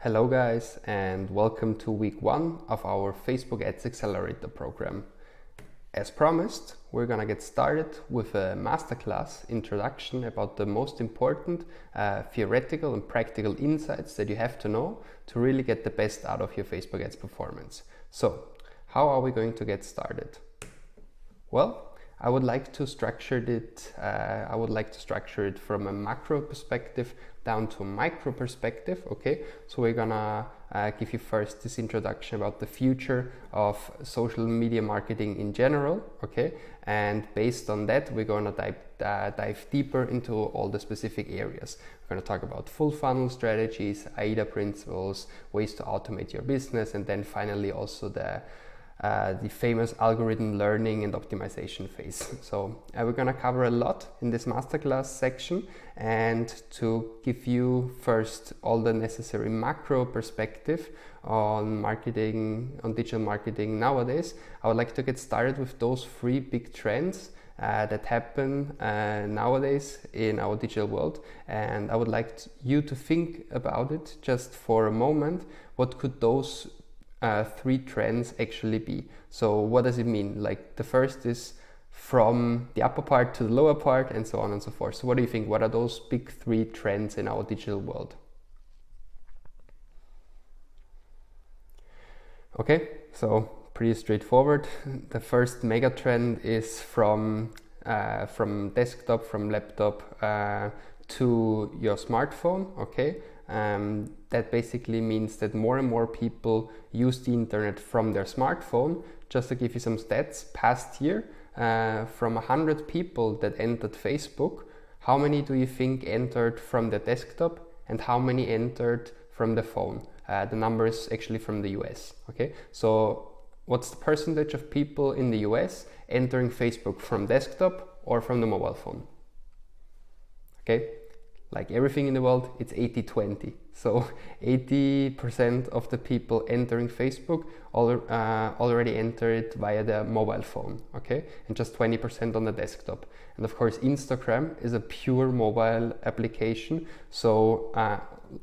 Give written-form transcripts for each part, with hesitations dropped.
Hello guys, and welcome to week 1 of our Facebook Ads Accelerator program. As promised, we're gonna get started with a masterclass introduction about the most important theoretical and practical insights that you have to know to really get the best out of your Facebook ads performance. So, how are we going to get started? Well, I would like to structure it from a macro perspective down to a micro perspective. Okay, so we're gonna give you first this introduction about the future of social media marketing in general. Okay, and based on that, we're gonna dive deeper into all the specific areas. We're gonna talk about full funnel strategies, AIDA principles, ways to automate your business, and then finally also the famous algorithm learning and optimization phase. So we're gonna cover a lot in this masterclass section, and to give you first all the necessary macro perspective on marketing, on digital marketing nowadays, I would like to get started with those 3 big trends that happen nowadays in our digital world, and I would like you to think about it just for a moment. What could those 3 trends actually be? So what does it mean? Like, the first is from the upper part to the lower part, and so on and so forth. So what do you think? What are those big 3 trends in our digital world? Okay, so pretty straightforward. The first mega trend is from desktop, from laptop to your smartphone. Okay. That basically means that more and more people use the internet from their smartphone. Just to give you some stats, past year, from 100 people that entered Facebook, how many do you think entered from the desktop and how many entered from the phone? The number is actually from the US. Okay, so what's the percentage of people in the US entering Facebook from desktop or from the mobile phone? Okay. Like everything in the world, it's 80-20. So 80% of the people entering Facebook already entered via the mobile phone, okay? And just 20% on the desktop. And of course, Instagram is a pure mobile application. So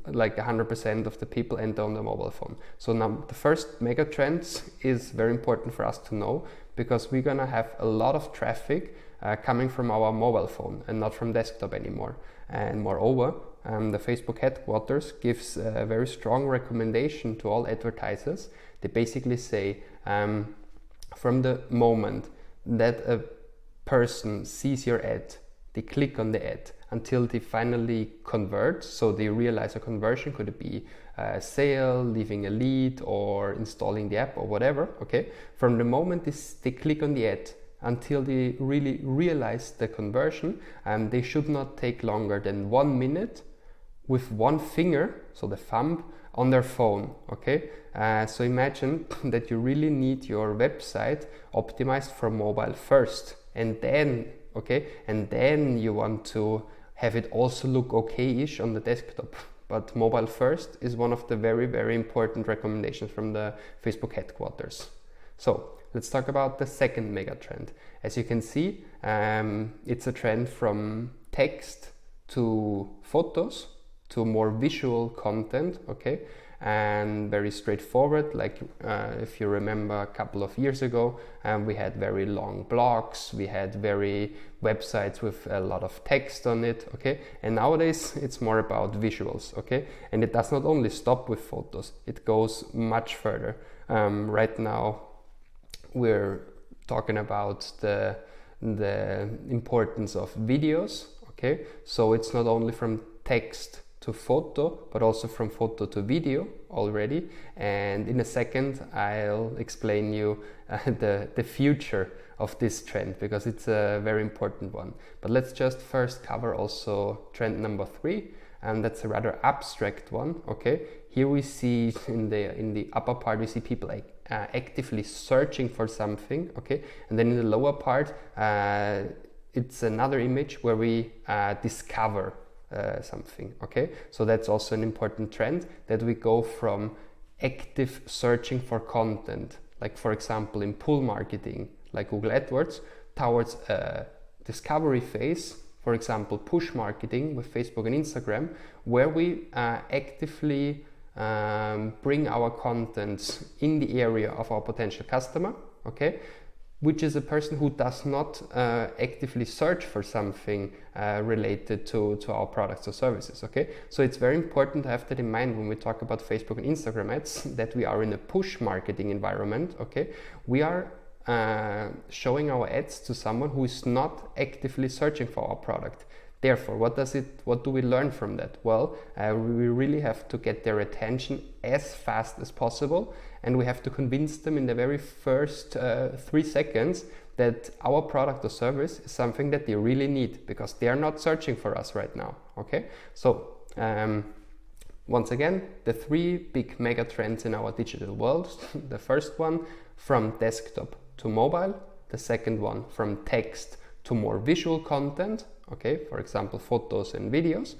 like 100% of the people enter on the mobile phone. So now the first mega trend is very important for us to know, because we're gonna have a lot of traffic coming from our mobile phone and not from desktop anymore. And moreover, the Facebook headquarters gives a very strong recommendation to all advertisers. They basically say, from the moment that a person sees your ad, they click on the ad until they finally convert. So they realize a conversion, could it be a sale, leaving a lead, or installing the app, or whatever. Okay, from the moment they click on the ad until they really realize the conversion, they should not take longer than 1 minute with one finger, so the thumb, on their phone. Okay, so imagine that you really need your website optimized for mobile first, and then you want to have it also look okay-ish on the desktop. But mobile first is one of the very, very important recommendations from the Facebook headquarters. So let's talk about the second mega trend. As you can see, it's a trend from text to photos to more visual content, okay? And very straightforward. Like if you remember a couple of years ago, we had very long blogs, we had very websites with a lot of text on it, okay? And nowadays it's more about visuals, okay? And it does not only stop with photos, it goes much further. Right now we're talking about the importance of videos, okay? So it's not only from text to photo, but also from photo to video already. And in a second, I'll explain you the future of this trend, because it's a very important one. But let's just first cover also trend number 3, and that's a rather abstract one, okay? Here we see in the upper part, we see people like actively searching for something, okay? And then in the lower part, it's another image where we discover something, okay? So that's also an important trend, that we go from active searching for content, like for example in pull marketing, like Google AdWords, towards a discovery phase, for example push marketing with Facebook and Instagram, where we actively bring our content in the area of our potential customer, okay, which is a person who does not actively search for something related to our products or services, okay? So it's very important to have that in mind when we talk about Facebook and Instagram ads, that we are in a push marketing environment, okay? We are showing our ads to someone who is not actively searching for our product. Therefore, what do we learn from that? Well, we really have to get their attention as fast as possible, and we have to convince them in the very first 3 seconds that our product or service is something that they really need, because they are not searching for us right now, okay? So, once again, the 3 big mega trends in our digital world. The first one, from desktop to mobile. The second one, from text to more visual content, okay, for example, photos and videos.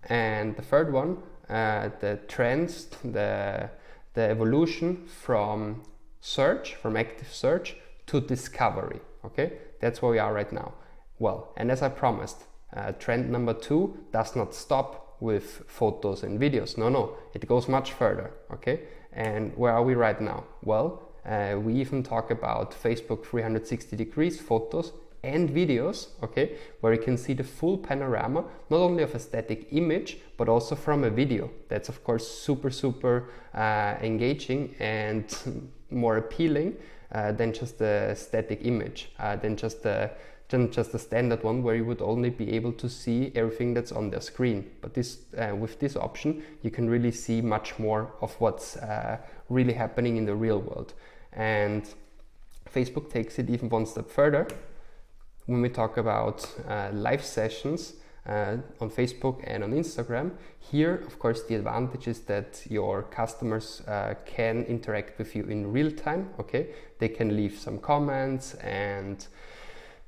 And the third one, the trends, the evolution from search, from active search to discovery, okay? That's where we are right now. Well, and as I promised, trend number 2 does not stop with photos and videos. No, it goes much further, okay? And where are we right now? Well, we even talk about Facebook 360 degrees photos and videos, okay, where you can see the full panorama, not only of a static image, but also from a video. That's of course super engaging and more appealing than just a static image, than just a standard one where you would only be able to see everything that's on the screen. But this, with this option, you can really see much more of what's really happening in the real world. And Facebook takes it even one step further. When we talk about live sessions on Facebook and on Instagram, here, of course, the advantage is that your customers can interact with you in real time, okay? They can leave some comments and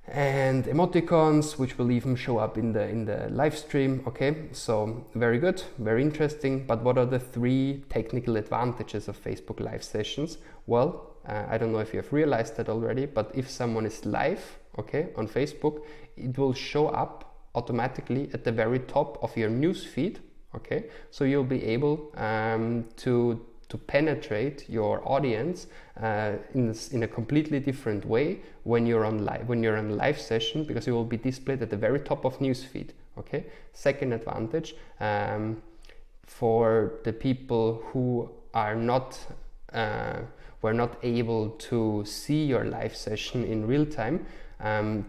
emoticons, which will even show up in the live stream, okay? So very good, very interesting. But what are the 3 technical advantages of Facebook live sessions? Well, I don't know if you have realized that already, but if someone is live, okay, on Facebook, it will show up automatically at the very top of your news feed, okay? So you'll be able to penetrate your audience in a completely different way when you're on live session, because it will be displayed at the very top of news feed, okay? Second advantage, for the people who are not were not able to see your live session in real time,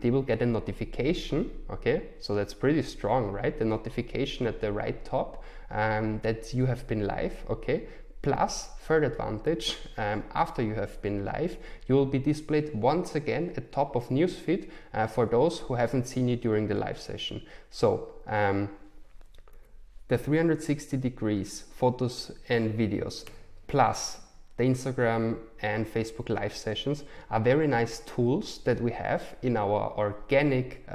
they will get a notification, okay? So that's pretty strong, right? The notification at the right top that you have been live, okay? Plus, third advantage, after you have been live, you will be displayed once again at top of newsfeed for those who haven't seen you during the live session. So, the 360 degrees photos and videos, plus the Instagram and Facebook live sessions are very nice tools that we have in our organic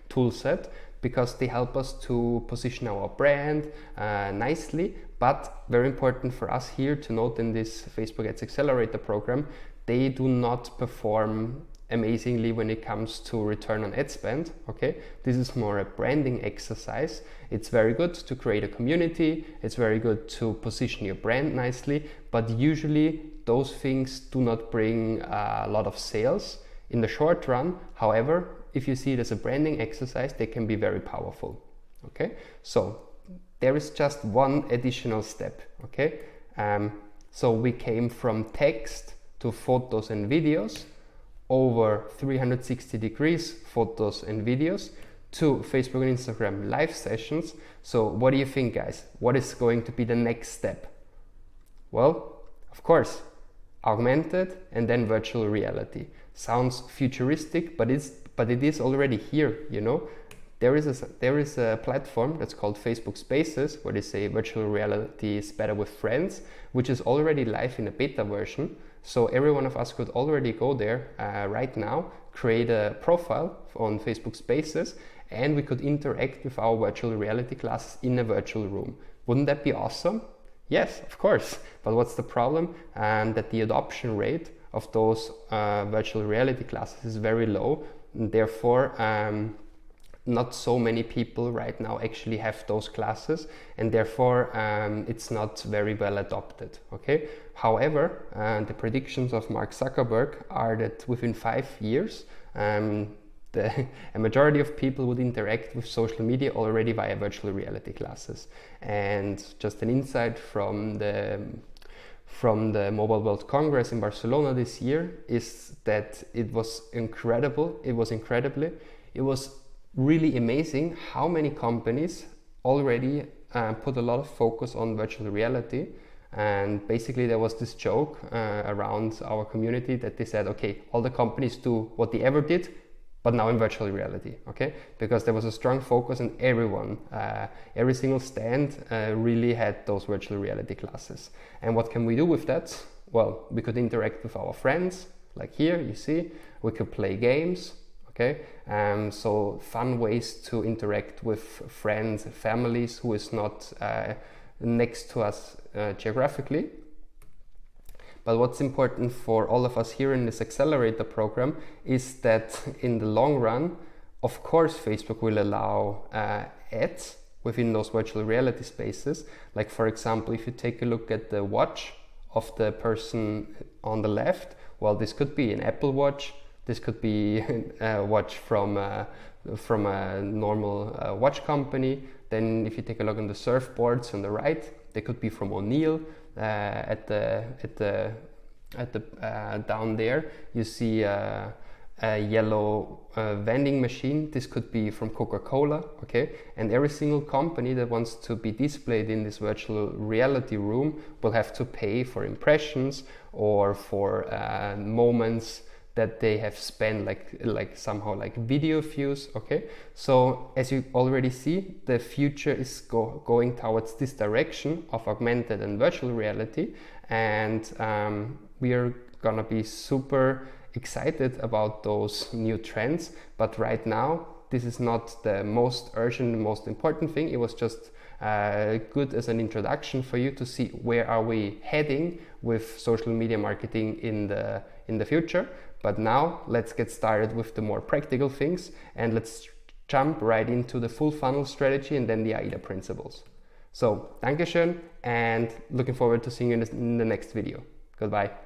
tool set, because they help us to position our brand nicely. But very important for us here to note in this Facebook Ads Accelerator program, they do not perform amazingly when it comes to return on ad spend, okay? This is more a branding exercise. It's very good to create a community, it's very good to position your brand nicely, but usually those things do not bring a lot of sales in the short run. However, if you see it as a branding exercise, they can be very powerful, okay? So there is just one additional step, okay? So we came from text to photos and videos, over 360 degrees photos and videos, to Facebook and Instagram live sessions. So what do you think, guys? What is going to be the next step? Well, of course, augmented and then virtual reality. Sounds futuristic, but it is already here, you know? There is a platform that's called Facebook Spaces, where they say virtual reality is better with friends, which is already live in a beta version. So every one of us could already go there right now, create a profile on Facebook Spaces, and we could interact with our virtual reality classes in a virtual room. Wouldn't that be awesome? Yes, of course. But what's the problem? That the adoption rate of those virtual reality classes is very low. And therefore, not so many people right now actually have those classes, and therefore it's not very well adopted. Okay. However, the predictions of Mark Zuckerberg are that within 5 years, a majority of people would interact with social media already via virtual reality classes. And just an insight from the Mobile World Congress in Barcelona this year is that it was incredible. It was really amazing how many companies already put a lot of focus on virtual reality. And basically there was this joke around our community that they said, okay, all the companies do what they ever did, but now in virtual reality, okay? Because there was a strong focus and everyone, every single stand really had those virtual reality classes. And what can we do with that? Well, we could interact with our friends, like here, you see. We could play games, okay? So fun ways to interact with friends, families who is not next to us geographically. But what's important for all of us here in this accelerator program is that in the long run, of course, Facebook will allow ads within those virtual reality spaces. Like, for example, if you take a look at the watch of the person on the left, well, this could be an Apple Watch. This could be a watch from a normal watch company. Then if you take a look on the surfboards on the right, they could be from O'Neill. At the down there you see a yellow vending machine. This could be from Coca-Cola, okay? And every single company that wants to be displayed in this virtual reality room will have to pay for impressions or for moments that they have spent, like somehow like video views, okay? So as you already see, the future is going towards this direction of augmented and virtual reality, and we are gonna be super excited about those new trends. But right now, this is not the most urgent, the most important thing. It was just good as an introduction for you to see where are we heading with social media marketing in the future. But now let's get started with the more practical things, and let's jump right into the full funnel strategy and then the AIDA principles. So, Dankeschön, and looking forward to seeing you in the next video. Goodbye.